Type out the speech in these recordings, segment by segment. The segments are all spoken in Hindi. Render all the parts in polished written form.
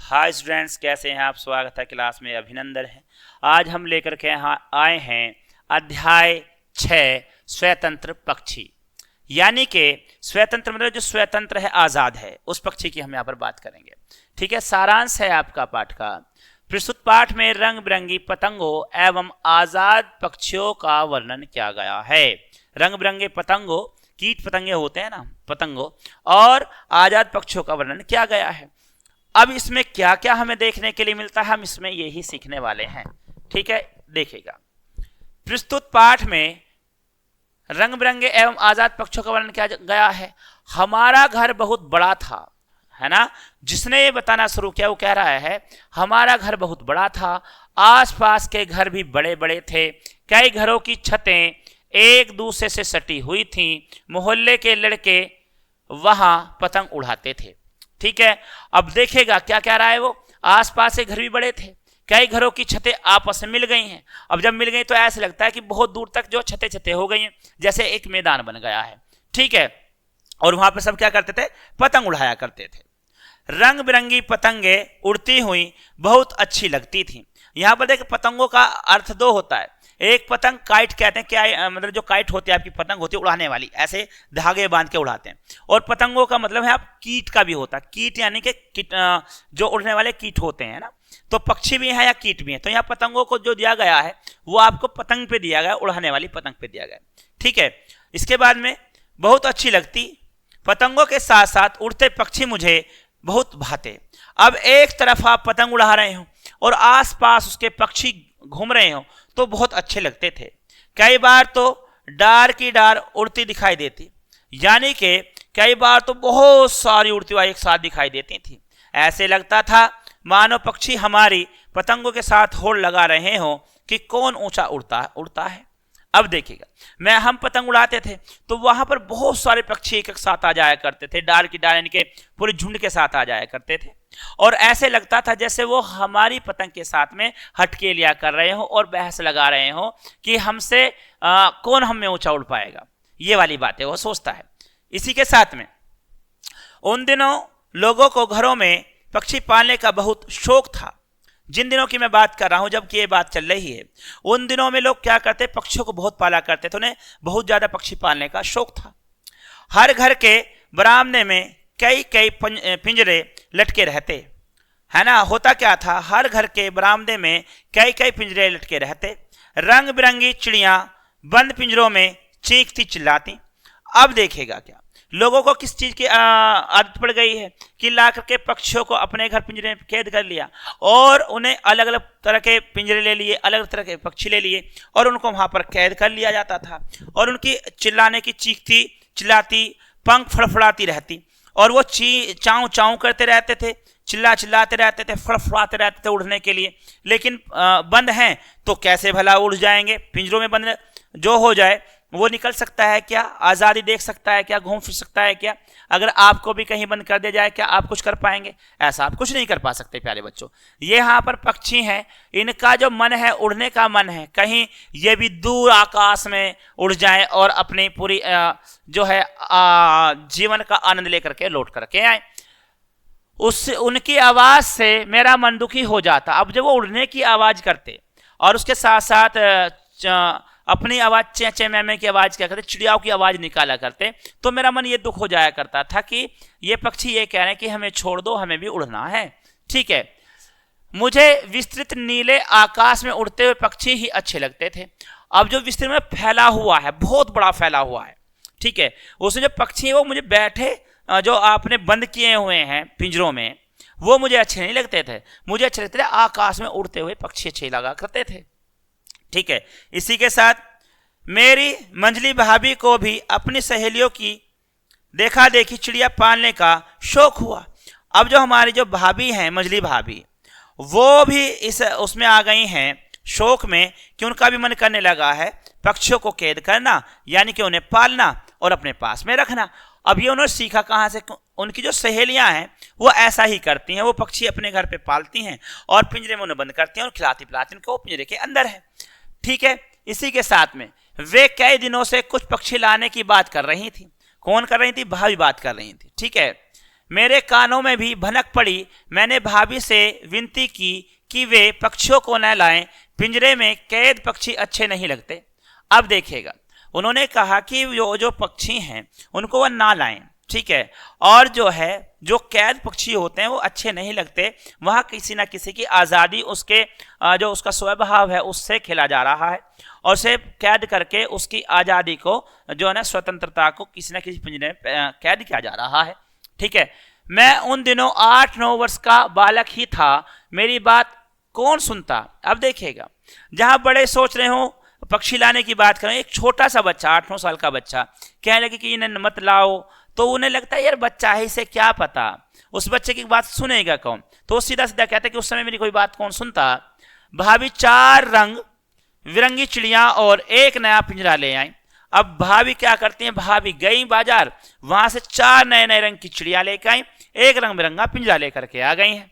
हाय स्टूडेंट्स, कैसे हैं आप। स्वागत है क्लास में, अभिनंदन है। आज हम लेकर के यहाँ आए हैं अध्याय 6 स्वतंत्र पक्षी। यानी कि स्वतंत्र मतलब जो स्वतंत्र है, आज़ाद है, उस पक्षी की हम यहाँ पर बात करेंगे। ठीक है, सारांश है आपका पाठ का। प्रस्तुत पाठ में रंग बिरंगी पतंगों एवं आज़ाद पक्षियों का वर्णन किया गया है। रंग बिरंगे पतंगों, कीट पतंगे होते हैं ना, पतंगों, और आज़ाद पक्षियों का वर्णन किया गया है। अब इसमें क्या क्या हमें देखने के लिए मिलता है, हम इसमें यही सीखने वाले हैं। ठीक है, देखिएगा। प्रस्तुत पाठ में रंग बिरंगे एवं आजाद पक्षियों का वर्णन किया गया है। हमारा घर बहुत बड़ा था, है ना। जिसने ये बताना शुरू किया वो कह रहा है हमारा घर बहुत बड़ा था, आसपास के घर भी बड़े बड़े थे, कई घरों की छतें एक दूसरे से सटी हुई थीं, मोहल्ले के लड़के वहां पतंग उड़ाते थे। ठीक है, अब देखेगा क्या कह रहा है वो। आसपास के घर भी बड़े थे, कई घरों की छतें आपस में मिल गई हैं। अब जब मिल गई तो ऐसे लगता है कि बहुत दूर तक जो छतें छतें हो गई हैं, जैसे एक मैदान बन गया है। ठीक है, और वहां पर सब क्या करते थे, पतंग उड़ाया करते थे। रंग बिरंगी पतंगे उड़ती हुई बहुत अच्छी लगती थी। यहां पर देखिए, पतंगों का अर्थ दो होता है। एक पतंग काइट कहते हैं, क्या मतलब जो काइट होती है आपकी पतंग होती है उड़ाने वाली, ऐसे धागे बांध के उड़ाते हैं। और पतंगों का मतलब है आप कीट का भी होता है। कीट यानी कि जो उड़ने वाले कीट होते हैं ना, तो पक्षी भी हैं या कीट भी हैं। तो यहाँ पतंगों को जो दिया गया है वो आपको पतंग पे दिया गया, उड़ाने वाली पतंग पे दिया गया। ठीक है, इसके बाद में बहुत अच्छी लगती पतंगों के साथ साथ उड़ते पक्षी मुझे बहुत भाते। अब एक तरफ आप पतंग उड़ा रहे हो और आसपास उसके पक्षी घूम रहे हो तो बहुत अच्छे लगते थे। कई बार तो डार की डार उड़ती दिखाई देती, यानी कि कई बार तो बहुत सारी उड़ती हुई एक साथ दिखाई देती थी। ऐसे लगता था मानो पक्षी हमारी पतंगों के साथ होड़ लगा रहे हो कि कौन ऊंचा उड़ता है। अब देखिएगा, हम पतंग उड़ाते थे तो वहां पर बहुत सारे पक्षी एक साथ आ जाया करते थे, डार की डार यानी कि पूरे झुंड के साथ आ जाया करते थे। और ऐसे लगता था जैसे वो हमारी पतंग के साथ में हटके लिया कर रहे हो और बहस लगा रहे हो कि हमसे कौन हम में ऊंचा उड़ पाएगा। ये वाली बातें वो सोचता है। इसी के साथ में उन दिनों लोगों को घरों में पक्षी पालने का बहुत शौक था। जिन दिनों की मैं बात कर रहा हूं, जबकि ये बात चल रही है, उन दिनों में लोग क्या करते, पक्षियों को बहुत पाला करते थे। उन्हें बहुत ज्यादा पक्षी पालने का शौक था। हर घर के बरामदे में कई कई पिंजरे लटके रहते, है ना। होता क्या था, हर घर के बरामदे में कई कई पिंजरे लटके रहते। रंग बिरंगी चिड़ियां बंद पिंजरों में चीखती चिल्लाती। अब देखेगा क्या, लोगों को किस चीज की आदत पड़ गई है कि ला करके पक्षियों को अपने घर पिंजरे में कैद कर लिया और उन्हें अलग अलग तरह के पिंजरे ले लिए, अलग अलग तरह के पक्षी ले लिए और उनको वहां पर कैद कर लिया जाता था। और उनकी चिल्लाने की चीखती चिल्लाती, पंख फड़फड़ाती रहती और वो चाऊ चाऊ करते रहते थे, चिल्लाते रहते थे, फड़फड़ाते रहते थे उड़ने के लिए। लेकिन बंद हैं तो कैसे भला उड़ जाएंगे। पिंजरों में बंद जो हो जाए वो निकल सकता है क्या, आज़ादी देख सकता है क्या, घूम फिर सकता है क्या। अगर आपको भी कहीं बंद कर दिया जाए, क्या आप कुछ कर पाएंगे? ऐसा आप कुछ नहीं कर पा सकते प्यारे बच्चों। ये यहाँ पर पक्षी हैं, इनका जो मन है, उड़ने का मन है, कहीं ये भी दूर आकाश में उड़ जाए और अपनी पूरी जो है जीवन का आनंद लेकर के लौट करके आए। उससे उनकी आवाज से मेरा मन दुखी हो जाता। अब जब वो उड़ने की आवाज करते और उसके साथ साथ अपनी आवाज चे चे मैमे की आवाज क्या करते, चिड़ियाओं की आवाज निकाला करते, तो मेरा मन ये दुख हो जाया करता था कि ये पक्षी ये कह रहे हैं कि हमें छोड़ दो, हमें भी उड़ना है। ठीक है, मुझे विस्तृत नीले आकाश में उड़ते हुए पक्षी ही अच्छे लगते थे। अब जो विस्तृत में फैला हुआ है, बहुत बड़ा फैला हुआ है, ठीक है, उसमें जो पक्षी है वो मुझे बैठे जो आपने बंद किए हुए हैं पिंजरों में, वो मुझे अच्छे नहीं लगते थे। मुझे अच्छे लगते थे आकाश में उड़ते हुए पक्षी अच्छे लगा करते थे। ठीक है, इसी के साथ मेरी मंजली भाभी को भी अपनी सहेलियों की देखा देखी चिड़िया पालने का शौक हुआ। अब जो हमारी जो भाभी हैं, मंजली भाभी, वो भी इस उसमें आ गई हैं शौक में कि उनका भी मन करने लगा है पक्षियों को कैद करना, यानी कि उन्हें पालना और अपने पास में रखना। अब ये उन्होंने सीखा कहाँ से, उनकी जो सहेलियां हैं वो ऐसा ही करती हैं। वो पक्षी अपने घर पे पालती हैं और पिंजरे में उन्हें बंद करती हैं और खिलाती पिलाती उनको, वो पिंजरे के अंदर है। ठीक है, इसी के साथ में वे कई दिनों से कुछ पक्षी लाने की बात कर रही थी। कौन कर रही थी? भाभी बात कर रही थी। ठीक है, मेरे कानों में भी भनक पड़ी। मैंने भाभी से विनती की कि वे पक्षियों को न लाएं, पिंजरे में कैद पक्षी अच्छे नहीं लगते। अब देखिएगा, उन्होंने कहा कि जो पक्षी हैं उनको वह ना लाएं, ठीक है, और जो कैद पक्षी होते हैं वो अच्छे नहीं लगते। वहाँ किसी ना किसी की आज़ादी, उसके जो उसका स्वभाव है उससे खेला जा रहा है, और उसे कैद करके उसकी आज़ादी को, जो है ना, स्वतंत्रता को किसी न किसी पिंजरे में कैद किया जा रहा है, ठीक है। मैं उन दिनों 8-9 वर्ष का बालक ही था, मेरी बात कौन सुनता। अब देखिएगा, जहाँ बड़े सोच रहे हो पक्षी लाने की बात करें, एक छोटा सा बच्चा 8-9 साल का बच्चा कहने लगे कि इन्हें मत लाओ, तो उन्हें लगता है यार बच्चा है, इसे क्या पता, उस बच्चे की बात सुनेगा कौन। तो वो सीधा सीधा कहता है कि उस समय मेरी कोई बात कौन सुनता। भाभी 4 रंग बिरंगी चिड़िया और एक नया पिंजरा ले आई। अब भाभी क्या करती हैं, भाभी गई बाजार, वहां से 4 नए नए रंग की चिड़िया लेकर आई, एक रंग बिरंगा पिंजरा लेकर के आ गई हैं।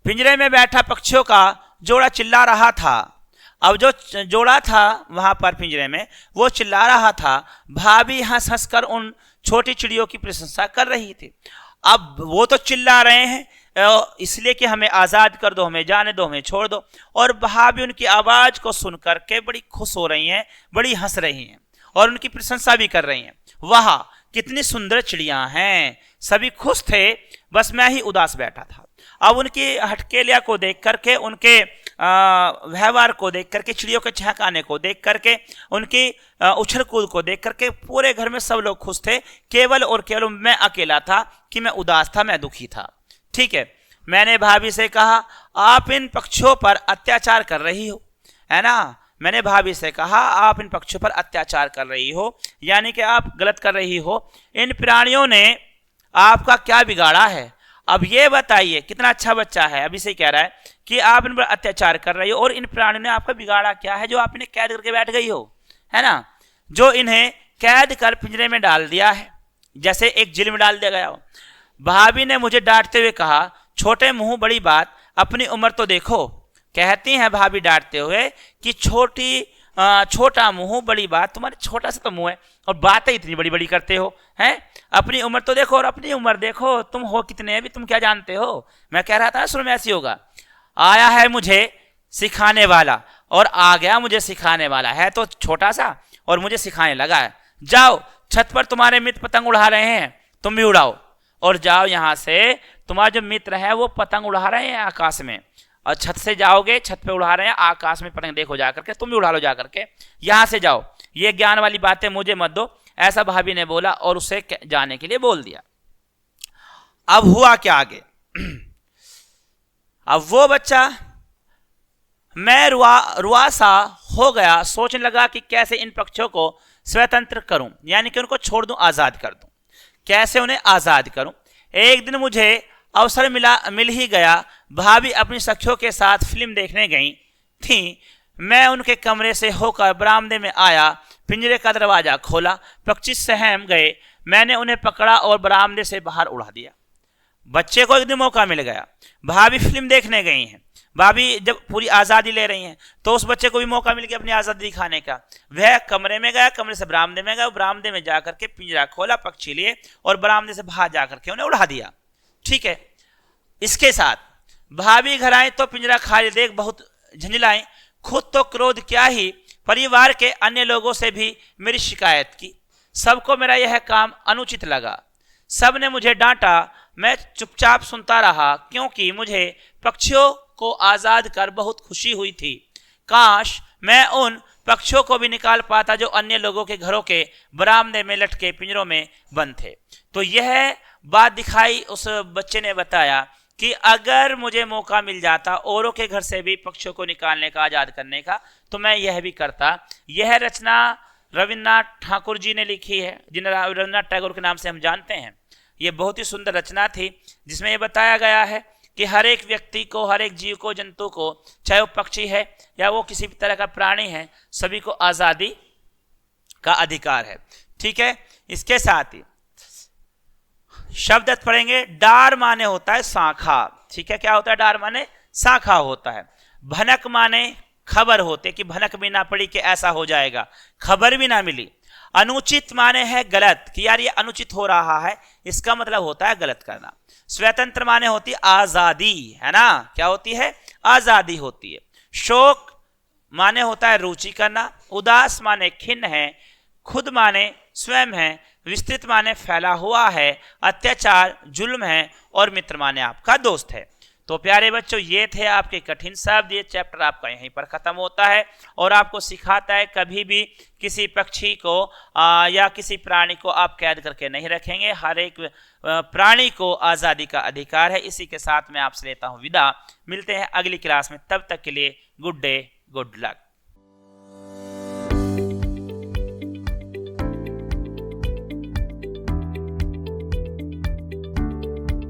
पिंजरे में बैठा पक्षियों का जोड़ा चिल्ला रहा था। अब जो जोड़ा था वहां पर पिंजरे में, वो चिल्ला रहा था। भाभी हंस हंस कर उन छोटी चिड़ियों की प्रशंसा कर रही थी। अब वो तो चिल्ला रहे हैं इसलिए कि हमें आज़ाद कर दो, हमें जाने दो, हमें छोड़ दो, और भाभी उनकी आवाज़ को सुन करके बड़ी खुश हो रही हैं, बड़ी हंस रही हैं और उनकी प्रशंसा भी कर रही हैं। वाह कितनी सुंदर चिड़िया हैं। सभी खुश थे, बस मैं ही उदास बैठा था। अब उनकी हटकेलिया को देख करके, उनके व्यवहार को देख करके, चिड़ियों के चहकाने को देख करके, उनकी उछल कूद को देख करके पूरे घर में सब लोग खुश थे। केवल और केवल मैं अकेला था कि मैं उदास था, मैं दुखी था, ठीक है। मैंने भाभी से कहा, आप इन पक्षियों पर अत्याचार कर रही हो, है ना। मैंने भाभी से कहा, आप इन पक्षियों पर अत्याचार कर रही हो, यानी कि आप गलत कर रही हो। इन प्राणियों ने आपका क्या बिगाड़ा है। अब ये बताइए, कितना अच्छा बच्चा है, अभी से कह रहा है कि आप इन पर अत्याचार कर रही हो, और इन प्राणियों ने आपका बिगाड़ा क्या है जो आप इन्हें कैद करके बैठ गई हो, है ना। जो इन्हें कैद कर पिंजरे में डाल दिया है, जैसे एक जेल में डाल दिया गया हो। भाभी ने मुझे डांटते हुए कहा, छोटे मुंह बड़ी बात, अपनी उम्र तो देखो। कहती हैं भाभी डांटते हुए कि छोटा मुंह बड़ी बात, तुम्हारे छोटा सा तो मुंह है और बातें इतनी बड़ी बड़ी करते हो, हैं। अपनी उम्र तो देखो, और अपनी उम्र देखो, तुम हो कितने, अभी तुम क्या जानते हो। मैं कह रहा था शुरू में ऐसी होगा, आया है मुझे सिखाने वाला और आ गया मुझे सिखाने वाला, है तो छोटा सा और मुझे सिखाने लगा है। जाओ, छत पर तुम्हारे मित्र पतंग उड़ा रहे हैं, तुम भी उड़ाओ, और जाओ यहाँ से, तुम्हारे जो मित्र है वो पतंग उड़ा रहे हैं आकाश में, और छत से जाओगे, छत पे उड़ा रहे हैं आकाश में पतंग, देखो जा करके, तुम भी उड़ा लो जा करके, यहाँ से जाओ, ये ज्ञान वाली बातें मुझे मत दो। ऐसा भाभी ने बोला और उसे जाने के लिए बोल दिया। अब हुआ क्या आगे। अब वो बच्चा, मैं रुआ सा हो गया, सोचने लगा कि कैसे इन पक्षियों को स्वतंत्र करूं, यानी कि उनको छोड़ दूं, आजाद कर दूं, कैसे उन्हें आजाद करूं। एक दिन मुझे अवसर मिल ही गया। भाभी अपनी सखियों के साथ फिल्म देखने गई थी। मैं उनके कमरे से होकर बरामदे में आया, पिंजरे का दरवाजा खोला, पक्षी सहम गए। मैंने उन्हें पकड़ा और बरामदे से बाहर उड़ा दिया। बच्चे को एक दिन मौका मिल गया, भाभी फिल्म देखने गई हैं, भाभी जब पूरी आज़ादी ले रही हैं, तो उस बच्चे को भी मौका मिल गया अपनी आज़ादी दिखाने का। वह कमरे में गया, कमरे से बरामदे में गया, बरामदे में जाकर के पिंजरा खोला, पक्षी लिए और बरामदे से बाहर जाकर के उन्हें उड़ा दिया, ठीक है। इसके साथ भाभी घर आई तो पिंजरा खाली देख बहुत झंझलाएं। खुद तो क्रोध क्या ही, परिवार के अन्य लोगों से भी मेरी शिकायत की। सबको मेरा यह काम अनुचित लगा, सब ने मुझे डांटा। मैं चुपचाप सुनता रहा, क्योंकि मुझे पक्षियों को आज़ाद कर बहुत खुशी हुई थी। काश मैं उन पक्षियों को भी निकाल पाता जो अन्य लोगों के घरों के बरामदे में लटके पिंजरों में बंद थे। तो यह बात दिखाई, उस बच्चे ने बताया कि अगर मुझे मौका मिल जाता औरों के घर से भी पक्षियों को निकालने का, आज़ाद करने का, तो मैं यह भी करता। यह रचना रविन्द्रनाथ ठाकुर जी ने लिखी है, जिन्हें रविन्द्रनाथ टैगोर के नाम से हम जानते हैं। ये बहुत ही सुंदर रचना थी, जिसमें यह बताया गया है कि हर एक व्यक्ति को, हर एक जीव को, जंतु को, चाहे वो पक्षी है या वो किसी भी तरह का प्राणी है, सभी को आज़ादी का अधिकार है, ठीक है। इसके साथ ही शब्द पढ़ेंगे। डार माने होता है शाखा, ठीक है। क्या होता है? डार माने शाखा होता है। भनक माने खबर होते कि भनक भी ना पड़ी कि ऐसा हो जाएगा, खबर भी ना मिली। अनुचित माने है गलत, कि यार ये अनुचित हो रहा है, इसका मतलब होता है गलत करना। स्वतंत्र माने होती है आजादी, है ना, क्या होती है, आजादी होती है। शोक माने होता है रुचि करना। उदास माने खिन्न है। खुद माने स्वयं है। विस्तृत माने फैला हुआ है। अत्याचार जुल्म है। और मित्र माने आपका दोस्त है। तो प्यारे बच्चों, ये थे आपके कठिन शब्द। ये चैप्टर आपका यहीं पर खत्म होता है और आपको सिखाता है कभी भी किसी पक्षी को या किसी प्राणी को आप कैद करके नहीं रखेंगे। हर एक प्राणी को आज़ादी का अधिकार है। इसी के साथ मैं आपसे लेता हूं विदा। मिलते हैं अगली क्लास में, तब तक के लिए गुड डे, गुड लक।